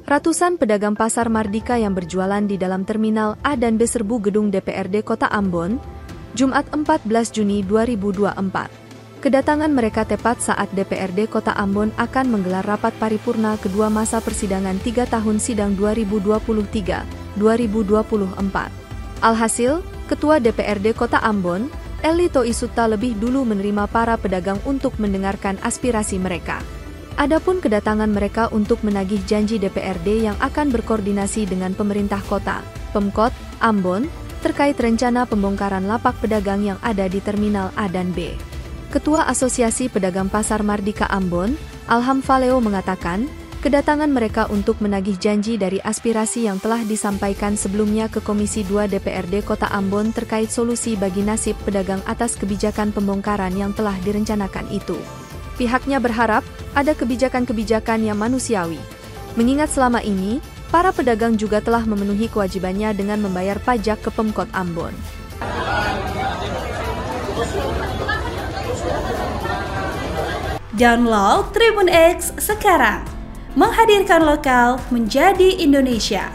Ratusan pedagang pasar Mardika yang berjualan di dalam terminal A dan B serbu gedung DPRD Kota Ambon, Jumat 14 Juni 2024. Kedatangan mereka tepat saat DPRD Kota Ambon akan menggelar rapat paripurna kedua masa persidangan 3 tahun sidang 2023-2024. Alhasil, Ketua DPRD Kota Ambon, Elito Isuta lebih dulu menerima para pedagang untuk mendengarkan aspirasi mereka. Adapun kedatangan mereka untuk menagih janji DPRD yang akan berkoordinasi dengan pemerintah kota, Pemkot, Ambon, terkait rencana pembongkaran lapak pedagang yang ada di Terminal A dan B. Ketua Asosiasi Pedagang Pasar Mardika Ambon, Alham Faleo mengatakan, kedatangan mereka untuk menagih janji dari aspirasi yang telah disampaikan sebelumnya ke Komisi 2 DPRD Kota Ambon terkait solusi bagi nasib pedagang atas kebijakan pembongkaran yang telah direncanakan itu. Pihaknya berharap ada kebijakan-kebijakan yang manusiawi. Mengingat selama ini, para pedagang juga telah memenuhi kewajibannya dengan membayar pajak ke Pemkot Ambon. Download Tribun X sekarang, menghadirkan lokal menjadi Indonesia.